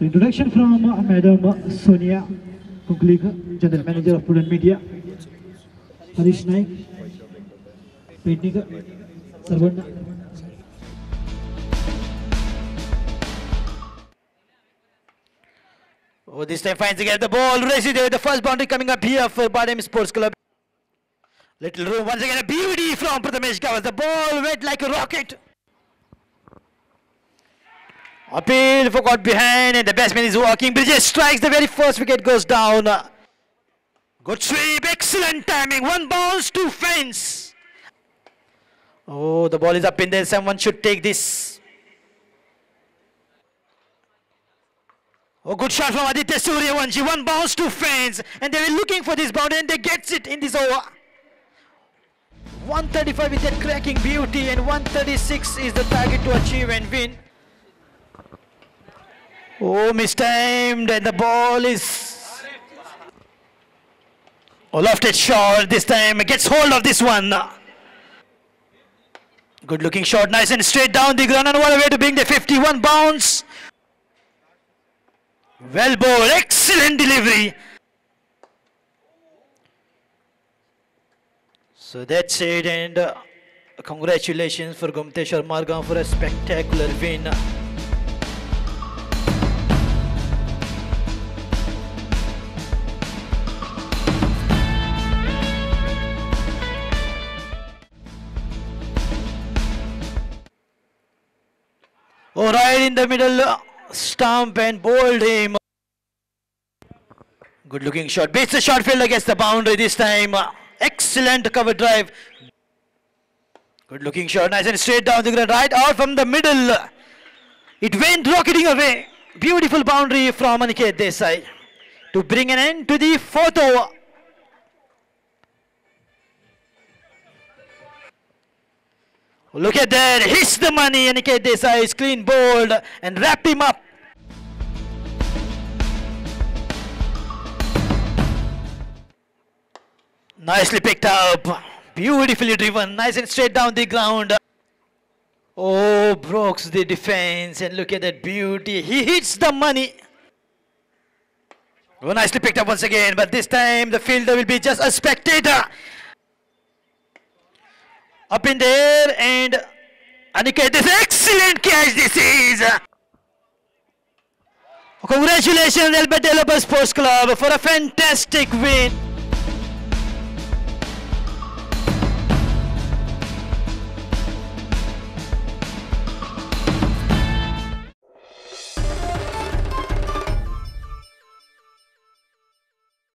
So introduction from Madam Sonia Kuklik, General Manager of Prudent Media, Harish Naik, Petnika, Sarvana. Oh, this time finds again the ball. Races there with the first boundary coming up here for Badem Sports Club. Little room once again, a beauty from Prathamesh Gavas. The ball went like a rocket. Appeal for caught behind and the batsman is walking. Bridges strikes, the very first wicket goes down. Good sweep, excellent timing. One bounce, two fence. Oh, the ball is up in there. Someone should take this. Oh, good shot from Aditya Suryavanshi. One bounce, two fence. And they were looking for this boundary and they gets it in this over. 135 with that cracking beauty and 136 is the target to achieve and win. Oh, mistimed and the ball is... Oh, lofted shot this time. Gets hold of this one. Good looking shot, nice and straight down the ground and what a way to bring the 51 bounce. Well bowled, excellent delivery. So that's it and congratulations for Ghumteshwar-Margao for a spectacular win. Oh, right in the middle, stump and bowled him. Good looking shot, beats the short field against the boundary this time. Excellent cover drive. Good looking shot, nice and straight down the ground, right out from the middle. It went rocketing away. Beautiful boundary from Aniket Desai to bring an end to the fourth over. Look at that, hits the money. Aniket Desai is clean bowled and wrapped him up. Nicely picked up, beautifully driven, nice and straight down the ground. Oh, breaks the defense and look at that beauty. He hits the money. Oh, nicely picked up once again, but this time the fielder will be just a spectator. Up in there and Aniket, this excellent catch this is. Congratulations Albert Developers Sports Club for a fantastic win.